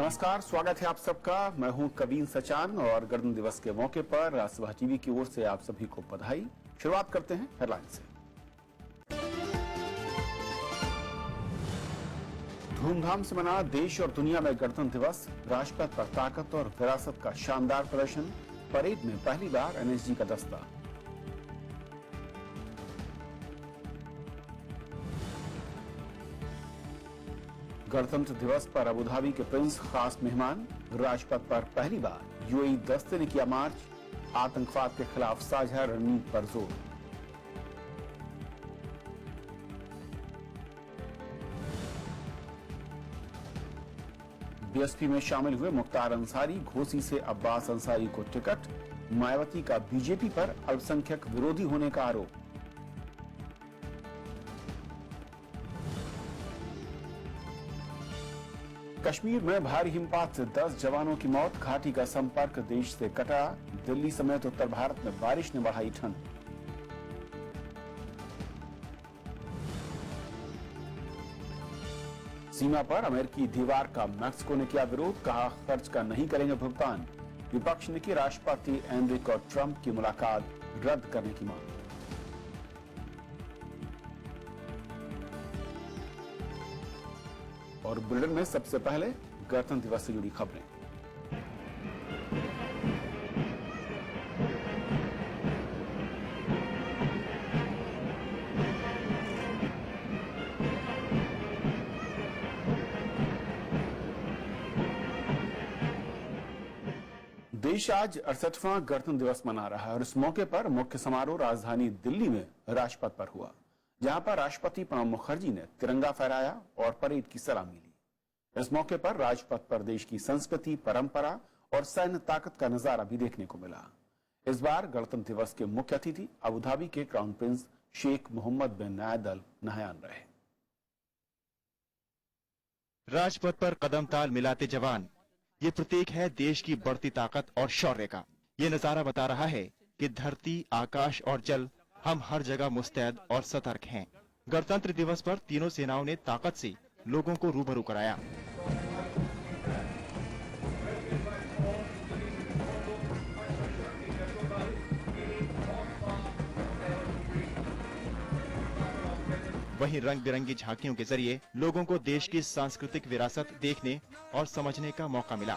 नमस्कार, स्वागत है आप सबका। मैं हूं कवीन सचान और गणतंत्र दिवस के मौके पर राजसभा टीवी की ओर से आप सभी को बधाई। शुरुआत करते हैं हेडलाइन से। धूमधाम से मना देश और दुनिया में गणतंत्र दिवस। राजपथ पर ताकत और विरासत का शानदार प्रदर्शन। परेड में पहली बार एनएसजी का दस्ता। गणतंत्र दिवस पर अबुधाबी के प्रिंस खास मेहमान। राजपथ पर पहली बार यूएई दस्ते ने किया मार्च। आतंकवाद के खिलाफ साझा रणनीति पर जोर। बीएसपी में शामिल हुए मुख्तार अंसारी। घोसी से अब्बास अंसारी को टिकट। मायावती का बीजेपी पर अल्पसंख्यक विरोधी होने का आरोप। कश्मीर में भारी हिमपात से 10 जवानों की मौत। घाटी का संपर्क देश से कटा। दिल्ली समेत उत्तर भारत में बारिश ने बढ़ाई ठंड। सीमा पर अमेरिकी दीवार का मैक्सिको ने किया विरोध। कहा खर्च का नहीं करेंगे भुगतान। विपक्ष ने की राष्ट्रपति एनरिक और ट्रंप की मुलाकात रद्द करने की मांग। और बुलेटिन में सबसे पहले गणतंत्र दिवस से जुड़ी खबरें। देश आज 68वां गणतंत्र दिवस मना रहा है और इस मौके पर मुख्य समारोह राजधानी दिल्ली में राजपथ पर हुआ, जहां पर राष्ट्रपति प्रणब मुखर्जी ने तिरंगा फहराया और परेड की सलामी ली। इस मौके पर राजपथ पर देश की संस्कृति, परंपरा और सैन्य ताकत का नजारा भी देखने को मिला। इस बार गणतंत्र दिवस के मुख्य अतिथि अबुधाबी के क्राउन प्रिंस शेख मोहम्मद बिन नायद अल नहयान रहे। राजपथ पर कदम ताल मिलाते जवान, ये प्रतीक है देश की बढ़ती ताकत और शौर्य का। ये नजारा बता रहा है कि धरती, आकाश और जल, हम हर जगह मुस्तैद और सतर्क हैं। गणतंत्र दिवस पर तीनों सेनाओं ने ताकत से लोगों को रूबरू कराया। वहीं रंग बिरंगी झांकियों के जरिए लोगों को देश की सांस्कृतिक विरासत देखने और समझने का मौका मिला।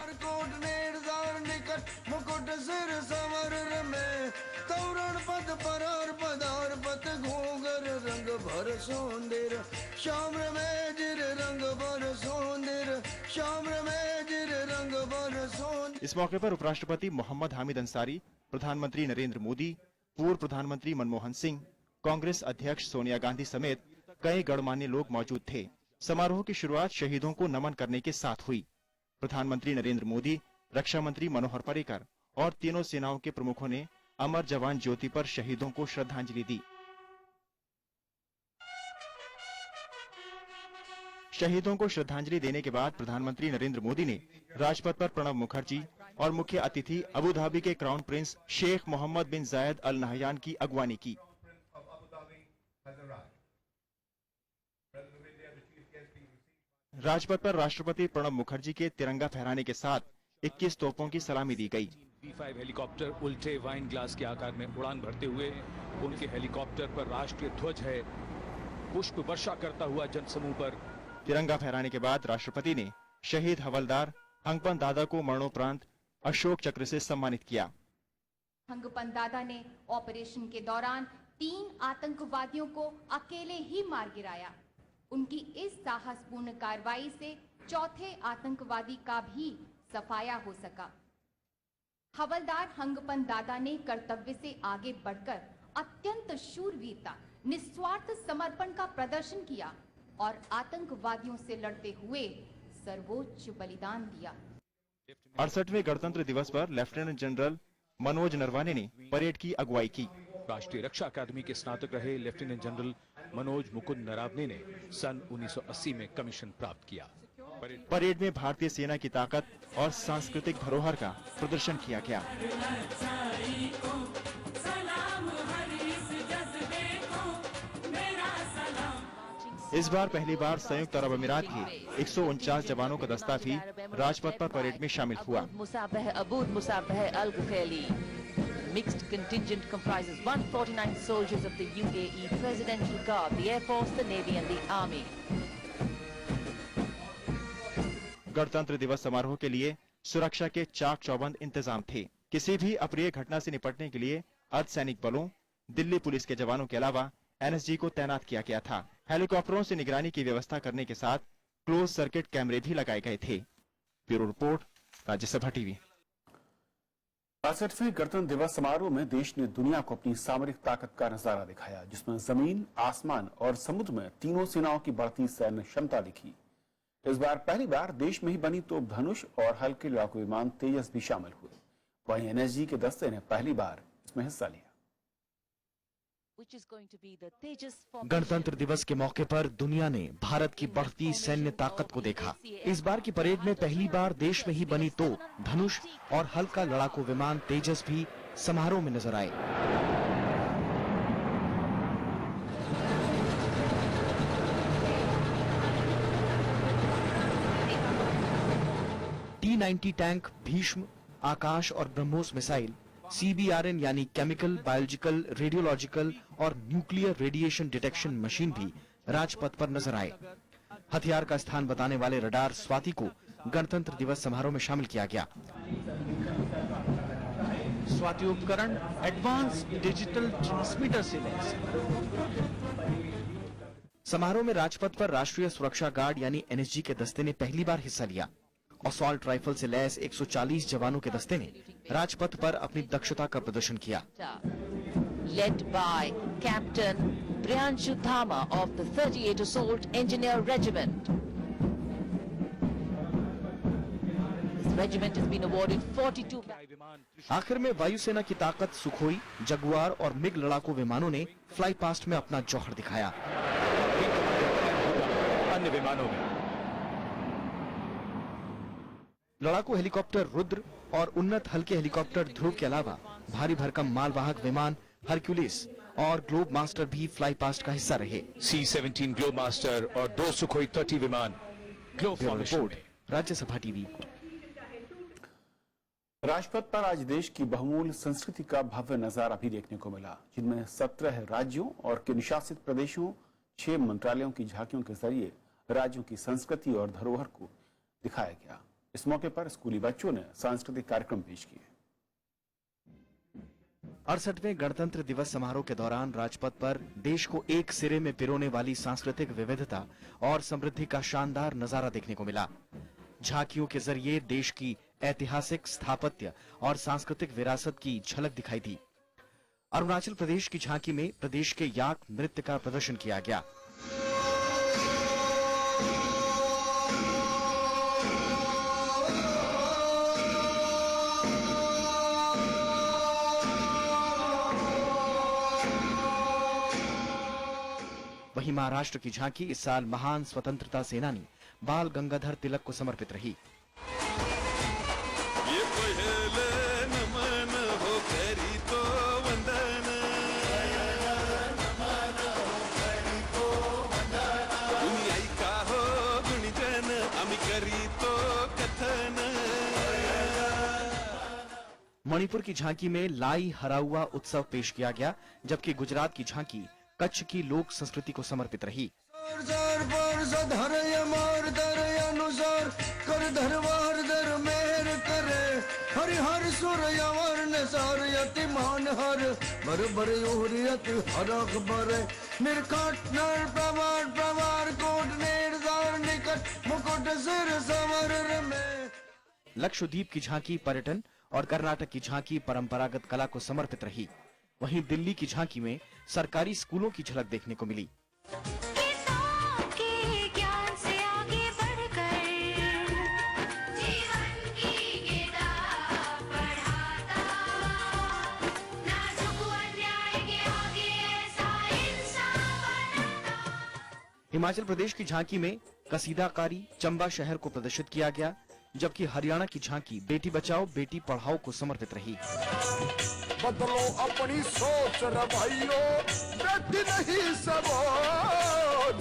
इस मौके पर उपराष्ट्रपति मोहम्मद हामिद अंसारी, प्रधानमंत्री नरेंद्र मोदी, पूर्व प्रधानमंत्री मनमोहन सिंह, कांग्रेस अध्यक्ष सोनिया गांधी समेत कई गणमान्य लोग मौजूद थे। समारोह की शुरुआत शहीदों को नमन करने के साथ हुई। प्रधानमंत्री नरेंद्र मोदी, रक्षा मंत्री मनोहर पर्रिकर और तीनों सेनाओं के प्रमुखों ने अमर जवान ज्योति पर शहीदों को श्रद्धांजलि दी। शहीदों को श्रद्धांजलि देने के बाद प्रधानमंत्री नरेंद्र मोदी ने राजपथ पर प्रणब मुखर्जी और मुख्य अतिथि अबुधाबी के क्राउन प्रिंस शेख मोहम्मद बिन जायद अल नहयान की अगवानी की। राजपथ पर राष्ट्रपति प्रणब मुखर्जी के तिरंगा फहराने के साथ 21 तोपों की सलामी दी गई। B5 हेलीकॉप्टर उल्टे वाइन ग्लास के आकार में उड़ान भरते हुए उनके हेलीकॉप्टर पर राष्ट्रीय ध्वज है। पुष्प वर्षा करता हुआ जनसमूह पर तिरंगा फहराने के बाद राष्ट्रपति ने शहीद हवलदार हंगपन दादा को मरणोपरांत अशोक चक्र से सम्मानित किया। हंगपन दादा ने ऑपरेशन के दौरान 3 आतंकवादियों को अकेले ही मार गिराया। उनकी इस साहसपूर्ण कार्रवाई से चौथे आतंकवादी का भी सफाया हो सका। हवलदार हंगपन दादा ने कर्तव्य से आगे बढ़कर अत्यंत शूरवीरता, निस्वार्थ समर्पण का प्रदर्शन किया और आतंकवादियों से लड़ते हुए सर्वोच्च बलिदान दिया। 68वें गणतंत्र दिवस पर लेफ्टिनेंट जनरल मनोज नरवाने ने परेड की अगुवाई की। राष्ट्रीय रक्षा अकादमी के स्नातक रहे लेफ्टिनेंट जनरल मनोज मुकुंद नरावने ने सन 1980 में कमीशन प्राप्त किया। परेड में भारतीय सेना की ताकत और सांस्कृतिक धरोहर का प्रदर्शन किया गया। इस बार पहली बार संयुक्त अरब अमीरात के 149 जवानों का दस्ता भी राजपथ पर परेड में शामिल हुआ। Mixed contingent comprises 149 soldiers of the UAE Presidential Guard, the Air Force, the Navy and the Army. गणतंत्र दिवस समारोह के लिए सुरक्षा के चाक चौबंद इंतजाम थे। किसी भी अप्रिय घटना से निपटने के लिए अर्धसैनिक बलों, दिल्ली पुलिस के जवानों के अलावा एनएसजी को तैनात किया गया था। हेलीकॉप्टरों से निगरानी की व्यवस्था करने के साथ क्लोज सर्किट कैमरे भी लगाए गए थे। Bureau report, Rajya Sabha TV. 62वें गणतंत्र दिवस समारोह में देश ने दुनिया को अपनी सामरिक ताकत का नजारा दिखाया, जिसमें जमीन, आसमान और समुद्र में तीनों सेनाओं की बढ़ती सैन्य क्षमता दिखी। इस बार पहली बार देश में ही बनी तोप धनुष और हल्के लड़ाकू विमान तेजस भी शामिल हुए। वहीं एनएसजी के दस्ते ने पहली बार इसमें हिस्सा लिया। गणतंत्र दिवस के मौके पर दुनिया ने भारत की बढ़ती सैन्य ताकत को देखा। इस बार की परेड में पहली बार देश में ही बनी तोप, धनुष और हल्का लड़ाकू विमान तेजस भी समारोह में नजर आए। T-90 टैंक, भीष्म, आकाश और ब्रह्मोस मिसाइल, CBRN यानी केमिकल, बायोलॉजिकल, रेडियोलॉजिकल और न्यूक्लियर रेडिएशन डिटेक्शन मशीन भी राजपथ पर नजर आए। हथियार का स्थान बताने वाले रडार स्वाति को गणतंत्र दिवस समारोह में शामिल किया गया। स्वाति उपकरण एडवांस डिजिटल ट्रांसमीटर से लैस। समारोह में राजपथ पर राष्ट्रीय सुरक्षा गार्ड यानी एनएसजी के दस्ते ने पहली बार हिस्सा लिया। असॉल्ट राइफल से लैस 140 जवानों के दस्ते ने राजपथ पर अपनी दक्षता का प्रदर्शन किया। Led by Captain Priyanshu Dhama of the 38 Assault Engineer Regiment. This regiment has been awarded 42. आखिर में वायुसेना की ताकत सुखोई, जगुआर और मिग लड़ाकू विमानों ने फ्लाई पास्ट में अपना जौहर दिखाया। अन्य विमानों में लड़ाकू हेलीकॉप्टर रुद्र और उन्नत हल्के हेलीकॉप्टर ध्रुव के अलावा भारी भरकम मालवाहक विमान हरक्यूलिस और ग्लोब मास्टर भी फ्लाई पास्ट का हिस्सा रहे। C-17 ग्लोब मास्टर और 2 सुखोई 30 विमान ग्लोब फॉर्मेशन में। राज्यसभा टीवी। राजपथ पर आज देश की बहुमूल्य संस्कृति का भव्य नजारा भी देखने को मिला, जिनमें 17 राज्यों और केंद्र शासित प्रदेशों, 6 मंत्रालयों की झांकियों के जरिए राज्यों की संस्कृति और धरोहर को दिखाया गया। इस मौके पर स्कूली बच्चों ने सांस्कृतिक कार्यक्रम पेश किए। 68वें गणतंत्र दिवस समारोह के दौरान राजपथ पर देश को एक सिरे में पिरोने वाली सांस्कृतिक विविधता और समृद्धि का शानदार नजारा देखने को मिला। झांकियों के जरिए देश की ऐतिहासिक, स्थापत्य और सांस्कृतिक विरासत की झलक दिखाई दी। अरुणाचल प्रदेश की झांकी में प्रदेश के याक नृत्य का प्रदर्शन किया गया। वहीं महाराष्ट्र की झांकी इस साल महान स्वतंत्रता सेनानी बाल गंगाधर तिलक को समर्पित रही। ये पहले नमन हो करी तो वंदन, दुनियाई का हो गुणीजन, आम्ही करी तो कथन। मणिपुर की झांकी में लाई हराउआ उत्सव पेश किया गया, जबकि गुजरात की झांकी कच्छ की लोक संस्कृति को समर्पित रही। लक्षद्वीप की झांकी पर्यटन और कर्नाटक की झांकी परंपरागत कला को समर्पित रही। वहीं दिल्ली की झांकी में सरकारी स्कूलों की झलक देखने को मिली। हिमाचल प्रदेश की झांकी में कसीदाकारी चंबा शहर को प्रदर्शित किया गया, जबकि हरियाणा की झांकी बेटी बचाओ बेटी पढ़ाओ को समर्पित रही। बदलो अपनी सोच रे भाइयों, बेटी नहीं सबोज,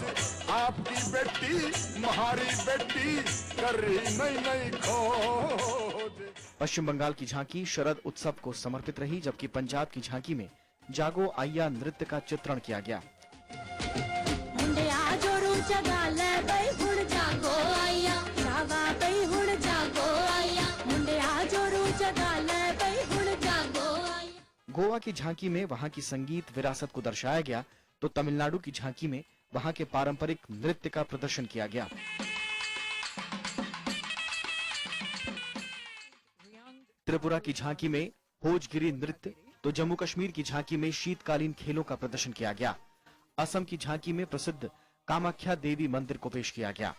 आपकी बेटी हमारी बेटी कर रही नई नई खोज। पश्चिम बंगाल की झांकी शरद उत्सव को समर्पित रही, जबकि पंजाब की झांकी में जागो आइया नृत्य का चित्रण किया गया। गोवा की झांकी में वहां की संगीत विरासत को दर्शाया गया, तो तमिलनाडु की झांकी में वहां के पारंपरिक नृत्य का प्रदर्शन किया गया। त्रिपुरा की झांकी में भोजगिरी नृत्य, तो जम्मू कश्मीर की झांकी में शीतकालीन खेलों का प्रदर्शन किया गया। असम की झांकी में प्रसिद्ध कामाख्या देवी मंदिर को पेश किया गया।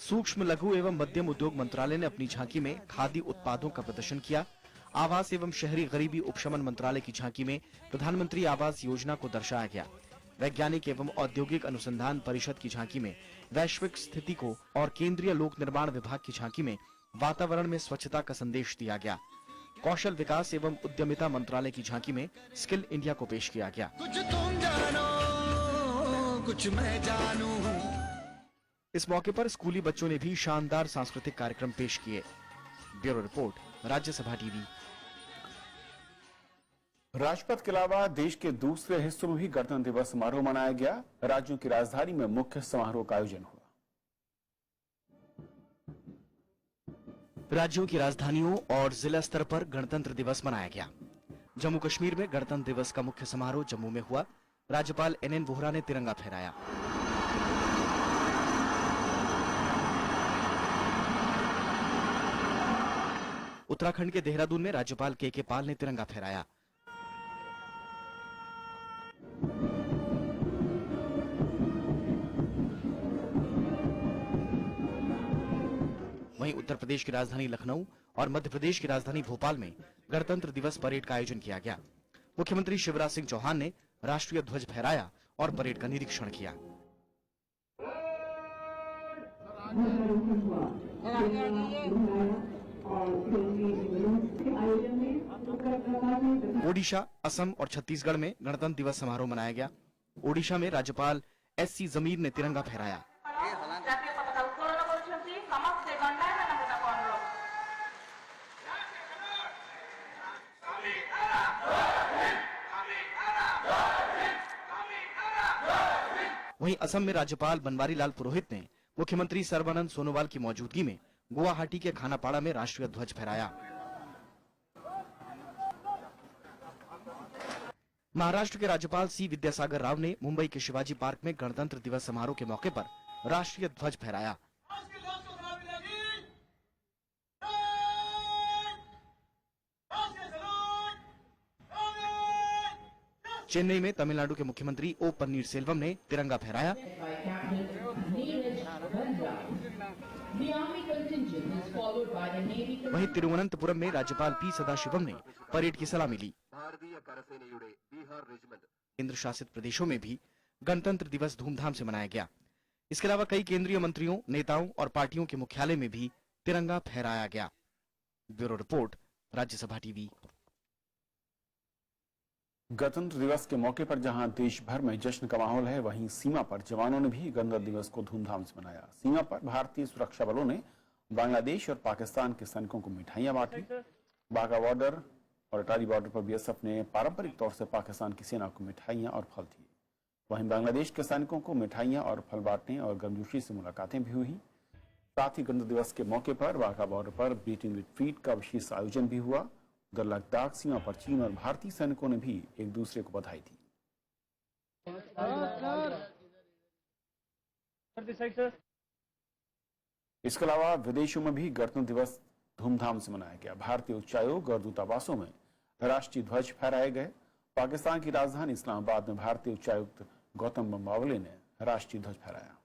सूक्ष्म लघु एवं मध्यम उद्योग मंत्रालय ने अपनी झांकी में खादी उत्पादों का प्रदर्शन किया। आवास एवं शहरी गरीबी उपशमन मंत्रालय की झांकी में प्रधानमंत्री आवास योजना को दर्शाया गया। वैज्ञानिक एवं औद्योगिक अनुसंधान परिषद की झांकी में वैश्विक स्थिति को और केंद्रीय लोक निर्माण विभाग की झांकी में वातावरण में स्वच्छता का संदेश दिया गया। कौशल विकास एवं उद्यमिता मंत्रालय की झांकी में स्किल इंडिया को पेश किया गया। कुछ तुम जानो कुछ मैं जानूं। इस मौके पर स्कूली बच्चों ने भी शानदार सांस्कृतिक कार्यक्रम पेश किए। Bureau report, Rajya Sabha TV. Rajpath के अलावा देश के दूसरे हिस्सों में भी गणतंत्र दिवस समारोह मनाया गया। राज्यों की राजधानी में मुख्य समारोह का आयोजन हुआ। राज्यों की राजधानियों और जिला स्तर पर गणतंत्र दिवस मनाया गया। जम्मू कश्मीर में गणतंत्र दिवस का मुख्य समारोह जम्मू में हुआ। राज्यपाल NN वोहरा ने तिरंगा फहराया। उत्तराखंड के देहरादून में राज्यपाल KK पाल ने तिरंगा फहराया। वहीं उत्तर प्रदेश की राजधानी लखनऊ और मध्य प्रदेश की राजधानी भोपाल में गणतंत्र दिवस परेड का आयोजन किया गया। मुख्यमंत्री शिवराज सिंह चौहान ने राष्ट्रीय ध्वज फहराया और परेड का निरीक्षण किया। ओडिशा, असम और छत्तीसगढ़ में गणतंत्र दिवस समारोह मनाया गया। ओडिशा में राज्यपाल SC जमीर ने तिरंगा फहराया। वहीं असम में राज्यपाल बनवारी लाल पुरोहित ने मुख्यमंत्री सर्बानंद सोनोवाल की मौजूदगी में गुवाहाटी के खानापाड़ा में राष्ट्रीय ध्वज फहराया। महाराष्ट्र के राज्यपाल C विद्यासागर राव ने मुंबई के शिवाजी पार्क में गणतंत्र दिवस समारोह के मौके पर राष्ट्रीय ध्वज फहराया। चेन्नई में तमिलनाडु के मुख्यमंत्री O पन्नीरसेल्वम ने तिरंगा फहराया। वहीं तिरुवनंतपुरम में राज्यपाल P सदाशिवम ने परेड की सलामी ली। केंद्र शासित प्रदेशों में भी गणतंत्र दिवस धूमधाम से मनाया गया। इसके अलावा कई केंद्रीय मंत्रियों, नेताओं और पार्टियों के मुख्यालय में भी तिरंगा फहराया गया। Bureau report, Rajya Sabha TV. गणतंत्र दिवस के मौके पर जहां देश भर में जश्न का माहौल है, वहीं सीमा पर जवानों ने भी गणतंत्र दिवस को धूमधाम से मनाया। सीमा पर भारतीय सुरक्षा बलों ने बांग्लादेश और पाकिस्तान के सैनिकों को मिठाइयां बांटी। बाघा बॉर्डर और अटारी बॉर्डर पर BSF ने पारंपरिक तौर से पाकिस्तान की सेना को मिठाइयां और फल दिए। वहीं बांग्लादेश के सैनिकों को मिठाइयां और फल बांटने और गर्मजोशी से मुलाकातें भी हुई। साथ ही गणतंत्र दिवस के मौके पर बाघा बॉर्डर पर बीटिंग रिट्रीट का विशेष आयोजन भी हुआ। उधर लद्दाख सीमा पर चीन और भारतीय सैनिकों ने भी एक दूसरे को बधाई दी। इसके अलावा विदेशों में भी गणतंत्र दिवस धूमधाम से मनाया गया। भारतीय उच्चायोग और दूतावासों में राष्ट्रीय ध्वज फहराए गए। पाकिस्तान की राजधानी इस्लामाबाद में भारतीय उच्चायुक्त गौतम बंबावले ने राष्ट्रीय ध्वज फहराया।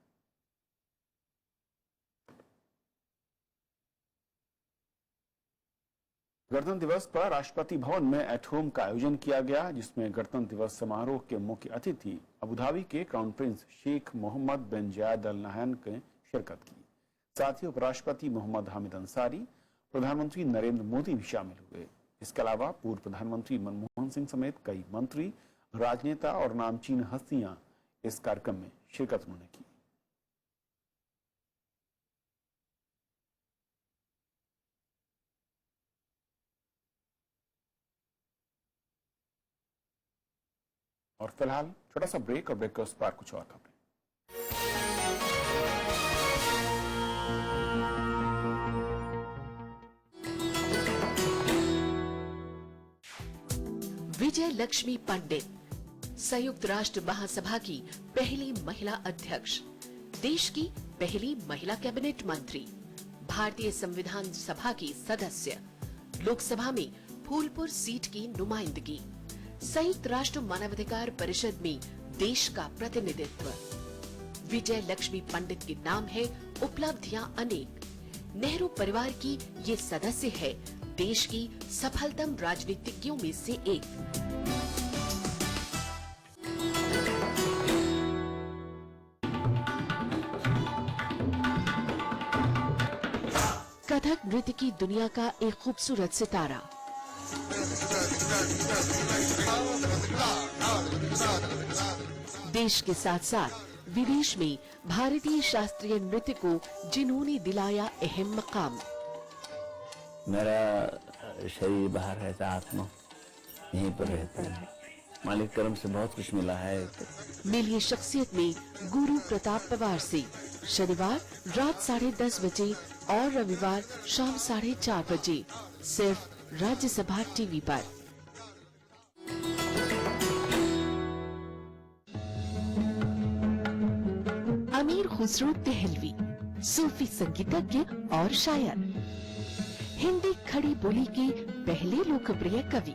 गणतंत्र दिवस पर राष्ट्रपति भवन में एट होम का आयोजन किया गया, जिसमें गणतंत्र दिवस समारोह के मुख्य अतिथि अबुधाबी के क्राउन प्रिंस शेख मोहम्मद बिन जायद अल नहयान ने शिरकत की। साथ ही उपराष्ट्रपति मोहम्मद हामिद अंसारी, प्रधानमंत्री नरेंद्र मोदी भी शामिल हुए। इसके अलावा पूर्व प्रधानमंत्री मनमोहन सिंह समेत कई मंत्री, राजनेता और नामचीन हस्तियां इस कार्यक्रम में शिरकत उन्होंने की। और फिलहाल छोटा सा ब्रेक, और ब्रेक के उस पार कुछ और खबरें। विजय लक्ष्मी पंडित, संयुक्त राष्ट्र महासभा की पहली महिला अध्यक्ष, देश की पहली महिला कैबिनेट मंत्री, भारतीय संविधान सभा की सदस्य, लोकसभा में फूलपुर सीट की नुमाइंदगी, संयुक्त राष्ट्र मानवाधिकार परिषद में देश का प्रतिनिधित्व। विजय लक्ष्मी पंडित के नाम है उपलब्धियां अनेक। नेहरू परिवार की ये सदस्य है देश की सफलतम राजनीतिज्ञों में से एक। कथक नृत्य की दुनिया का एक खूबसूरत सितारा, देश के साथ साथ विदेश में भारतीय शास्त्रीय नृत्य को जिन्होंने दिलाया अहम मकाम। मेरा शरीर बाहर रहता, आत्मा यहीं पर रहता है। मालिक करम से बहुत कुछ मिला है। मिलिए शख्सियत में गुरु प्रताप पवार से शनिवार रात 10:30 बजे और रविवार शाम 4:30 बजे सिर्फ राज्यसभा टीवी पर। अमीर खुसरो देहलवी, सूफी संगीतज्ञ और शायर, हिंदी खड़ी बोली के पहले लोकप्रिय कवि,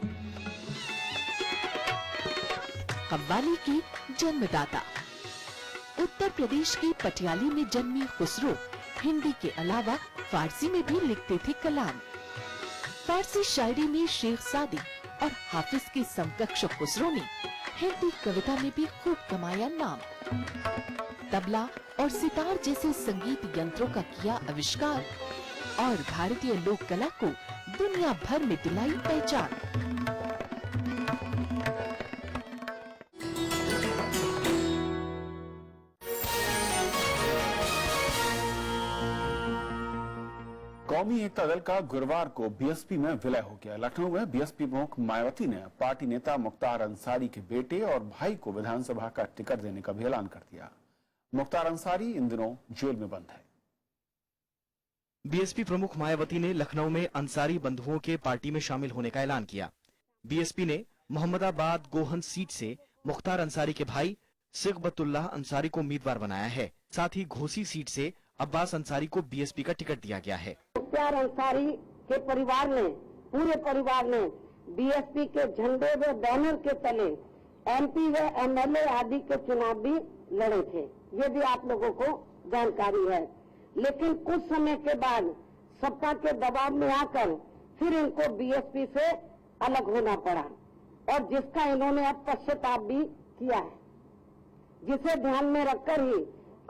कव्वाली के जन्मदाता। उत्तर प्रदेश के पटियाली में जन्मे खुसरो हिंदी के अलावा फारसी में भी लिखते थे कलाम। फारसी शायरी में शेख सादी और हाफिज के समकक्ष खुसरो ने हिंदी कविता में भी खूब कमाया नाम। तबला और सितार जैसे संगीत यंत्रों का किया आविष्कार और भारतीय लोक कला को दुनिया भर में दिलाई पहचान। कौमी एकता दल का गुरुवार को बीएसपी में विलय हो गया। लखनऊ में बीएसपी प्रमुख मायावती ने पार्टी नेता मुख्तार अंसारी के बेटे और भाई को विधानसभा का टिकट देने का भी ऐलान कर दिया। मुख्तार अंसारी इन दिनों जेल में बंद है। बीएसपी प्रमुख मायावती ने लखनऊ में अंसारी बंधुओं के पार्टी में शामिल होने का ऐलान किया। बीएसपी ने मोहम्मदाबाद गोहन सीट से मुख्तार अंसारी के भाई सिगबतुल्लाह अंसारी को उम्मीदवार बनाया है। साथ ही घोसी सीट से अब्बास अंसारी को बीएसपी का टिकट दिया गया है। मुख्तार अंसारी के परिवार ने, पूरे परिवार ने बीएसपी के झंडे व बैनर के तले एमपी व एमएलए आदि के चुनाव भी लड़े थे। ये भी आप लोगों को जानकारी है। लेकिन कुछ समय के बाद सत्ता के दबाव में आकर फिर इनको बीएसपी से अलग होना पड़ा और जिसका इन्होंने अब पश्चाताप भी किया है, जिसे ध्यान में रखकर ही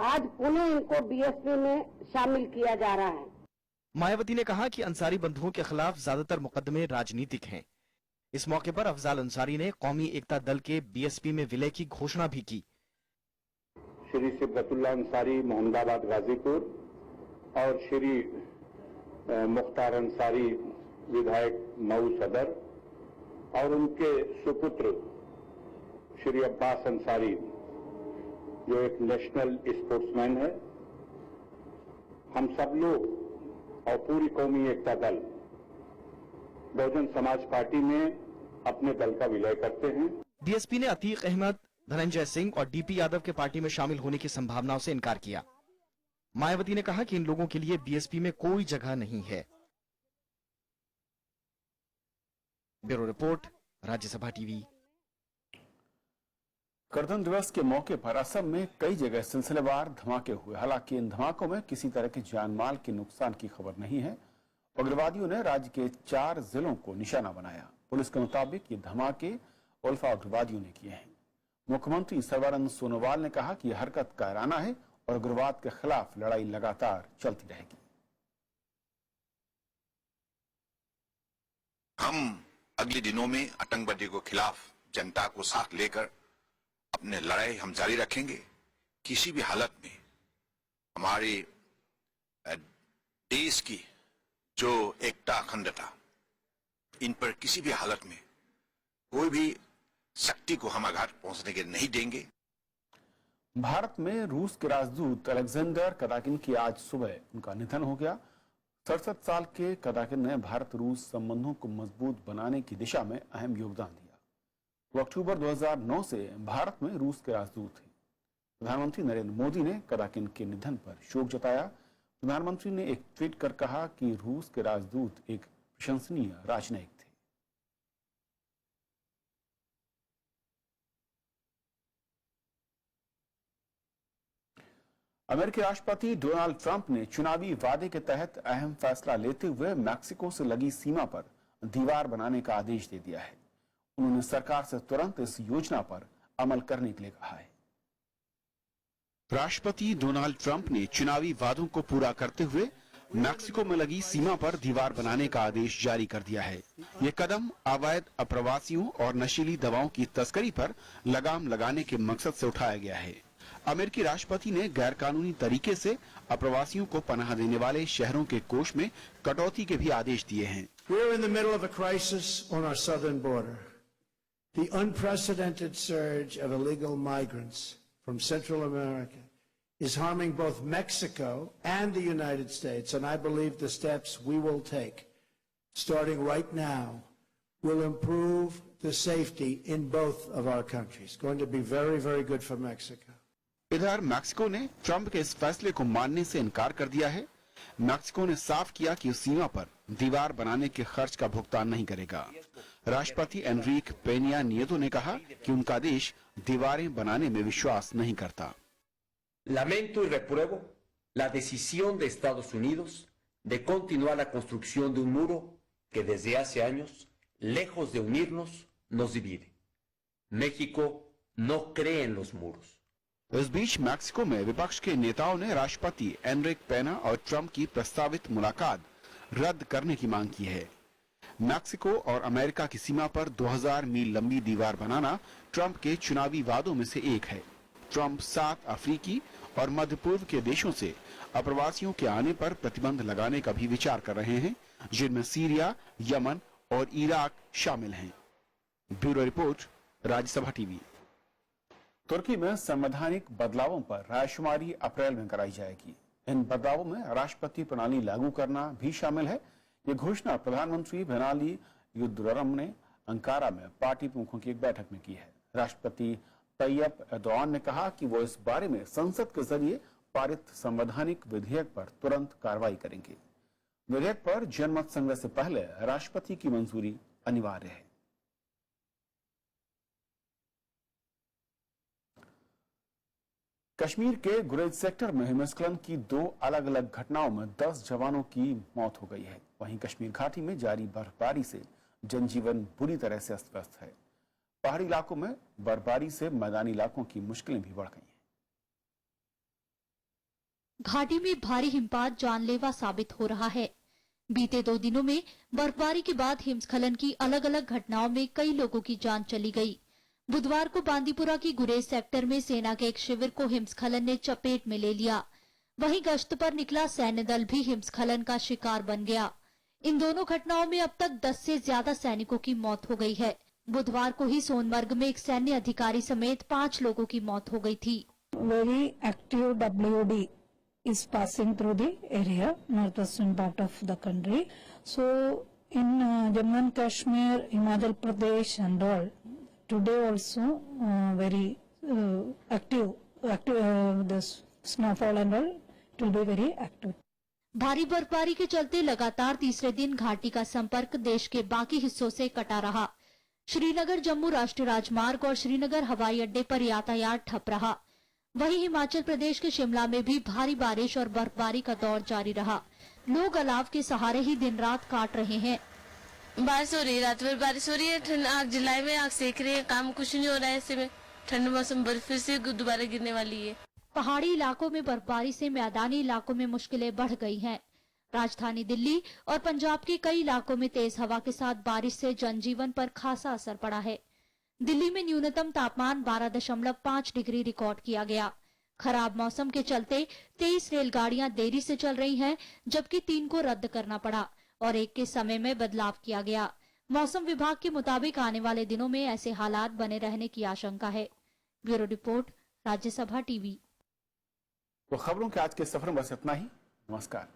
आज पुनः इनको बीएसपी में शामिल किया जा रहा है। मायावती ने कहा कि अंसारी बंधुओं के खिलाफ ज्यादातर मुकदमे राजनीतिक हैं। इस मौके पर अफजाल अंसारी ने कौमी एकता दल के बीएसपी में विलय की घोषणा भी की। श्री सिबतुल्लाह अंसारी मोहम्मदाबाद गाजीपुर और श्री मुख्तार अंसारी विधायक मऊ सदर और उनके सुपुत्र श्री अब्बास अंसारी जो एक नेशनल स्पोर्ट्समैन है, हम सब लोग और पूरी कौमी एकता दल बहुजन समाज पार्टी में अपने दल का विलय करते हैं। बीएसपी ने अतीक अहमद, धनंजय सिंह और डीपी यादव के पार्टी में शामिल होने की संभावनाओं से इनकार किया। मायावती ने कहा कि इन लोगों के लिए बीएसपी में कोई जगह नहीं है। Bureau report, Rajya Sabha TV. गणतंत्र दिवस के मौके पर असम में कई जगह सिलसिलेवार धमाके हुए। हालांकि इन धमाकों में किसी तरह के जानमाल के नुकसान की खबर नहीं है। उग्रवादियों ने राज्य के 4 जिलों को निशाना बनाया। पुलिस के मुताबिक ये धमाके उल्फा उग्रवादियों ने किए हैं। मुख्यमंत्री सर्बानंद सोनोवाल ने कहा कि यह हरकत कायराना है और उग्रवाद के खिलाफ लड़ाई लगातार चलती रहेगी। हम अगले दिनों में आतंकवादी के खिलाफ जनता को साथ लेकर अपने लड़ाई हम जारी रखेंगे। किसी भी हालत में हमारे देश की जो एकता अखंडता, इन पर किसी भी हालत में कोई भी शक्ति को हम आघात पहुंचने के नहीं देंगे। भारत में रूस के राजदूत अलेक्जेंडर कदाकिन की आज सुबह उनका निधन हो गया। 67 साल के कदाकिन ने भारत रूस संबंधों को मजबूत बनाने की दिशा में अहम योगदान दिया। वो अक्टूबर 2009 से भारत में रूस के राजदूत थे। प्रधानमंत्री नरेंद्र मोदी ने कदाकिन के निधन पर शोक जताया। प्रधानमंत्री ने एक ट्वीट कर कहा कि रूस के राजदूत एक प्रशंसनीय राजनयिक थे। अमेरिकी राष्ट्रपति डोनाल्ड ट्रंप ने चुनावी वादे के तहत अहम फैसला लेते हुए मैक्सिको से लगी सीमा पर दीवार बनाने का आदेश दे दिया है। उन्होंने सरकार से तुरंत इस योजना पर अमल करने के लिए कहा है। राष्ट्रपति डोनाल्ड ट्रंप ने चुनावी वादों को पूरा करते हुए मैक्सिको में लगी सीमा पर दीवार बनाने का आदेश जारी कर दिया है। ये कदम अवैध अप्रवासियों और नशीली दवाओं की तस्करी पर लगाम लगाने के मकसद से उठाया गया है। अमेरिकी राष्ट्रपति ने गैरकानूनी तरीके से अप्रवासियों को पनाह देने वाले शहरों के कोष में कटौती के भी आदेश दिए हैं। We're in the middle of a crisis on our southern border. The unprecedented surge of illegal migrants from Central America is harming both Mexico and the United States, and I believe the steps we will take, starting right now, will improve the safety in both of our countries. Going to be very, very good for Mexico. इधर Mexico ने Trump के इस फैसले को मानने से इनकार कर दिया है। मैक्सिको ने साफ किया कि उस सीमा पर दीवार बनाने के खर्च का भुगतान नहीं करेगा। राष्ट्रपति एनरिक पेनिया नियतो ने कहा कि उनका देश दीवारें बनाने में विश्वास नहीं करता। Lamento y repruebo la decisión de Estados Unidos de continuar la construcción de un muro que desde hace años, lejos de unirnos, nos divide. México no cree en los muros. इस बीच मैक्सिको में विपक्ष के नेताओं ने राष्ट्रपति Anrich पेना और Trump की प्रस्तावित मुलाकात रद्द करने की मांग की है। मैक्सिको और अमेरिका की सीमा पर 2000 मील लंबी दीवार बनाना ट्रंप के चुनावी वादों में से एक है। ट्रंप 7 अफ्रीकी और मध्य पूर्व के देशों से अप्रवासियों के आने पर प्रतिबंध लगाने का भी विचार कर रहे हैं, जिनमें सीरिया, यमन और इराक शामिल हैं। Bureau report, Rajya Sabha TV. तुर्की में संवैधानिक बदलावों पर रायशुमारी अप्रैल में कराई जाएगी। इन बदलावों में राष्ट्रपति प्रणाली लागू करना भी शामिल है। ये घोषणा प्रधानमंत्री बिनाली यिल्दिरम ने अंकारा में पार्टी प्रमुखों की एक बैठक में की है। राष्ट्रपति तैयब एर्दोआन ने कहा कि वो इस बारे में संसद के जरिए पारित संवैधानिक विधेयक पर तुरंत कार्रवाई करेंगे। विधेयक पर जनमत संग्रह से पहले राष्ट्रपति की मंजूरी अनिवार्य है। कश्मीर के गुरेज सेक्टर में हिमस्खलन की 2 अलग अलग घटनाओं में 10 जवानों की मौत हो गई है। वहीं कश्मीर घाटी में जारी बर्फबारी से जनजीवन बुरी तरह से अस्त व्यस्त है। पहाड़ी इलाकों में बर्फबारी से मैदानी इलाकों की मुश्किलें भी बढ़ गई हैं। घाटी में भारी हिमपात जानलेवा साबित हो रहा है। बीते 2 दिनों में बर्फबारी के बाद हिमस्खलन की अलग अलग घटनाओं में कई लोगों की जान चली गई। बुधवार को बांदीपुरा की गुरेज सेक्टर में सेना के एक शिविर को हिमस्खलन ने चपेट में ले लिया। वहीं गश्त पर निकला सैन्य दल भी हिमस्खलन का शिकार बन गया। इन दोनों घटनाओं में अब तक 10 से ज्यादा सैनिकों की मौत हो गई है। बुधवार को ही सोनमर्ग में एक सैन्य अधिकारी समेत 5 लोगों की मौत हो गई थी। Very active WOD is passing through the area, northwestern part of the country. So in Jammu and Kashmir, Himachal Pradesh and all, today also very active the snowfall and all, it will be very active. भारी बर्फबारी के चलते लगातार तीसरे दिन घाटी का संपर्क देश के बाकी हिस्सों से कटा रहा। श्रीनगर जम्मू राष्ट्रीय राजमार्ग और श्रीनगर हवाई अड्डे पर यातायात ठप रहा। वहीं हिमाचल प्रदेश के शिमला में भी भारी बारिश और बर्फबारी का दौर जारी रहा। लोग अलाव के सहारे ही दिन रात काट रहे हैं। बारिश हो रही है, रात भर बारिश हो रही है। ठंड आग जुलाई में आग सेक रहे हैं, काम कुछ नहीं हो रहा है। ऐसे में ठंड मौसम बर्फ फिर से दोबारा गिरने वाली है। पहाड़ी इलाकों में बर्फबारी से मैदानी इलाकों में मुश्किलें बढ़ गई हैं। राजधानी दिल्ली और पंजाब के कई इलाकों में तेज हवा के साथ बारिश से जनजीवन पर खासा असर पड़ा है। दिल्ली में न्यूनतम तापमान 12.5 डिग्री रिकॉर्ड किया गया। खराब मौसम के चलते 23 रेलगाड़ियां देरी से चल रही हैं, जबकि 3 को रद्द करना पड़ा और 1 के समय में बदलाव किया गया। मौसम विभाग के मुताबिक आने वाले दिनों में ऐसे हालात बने रहने की आशंका है। Bureau report, Rajya Sabha TV. तो खबरों के आज के सफर में बस इतना ही। नमस्कार।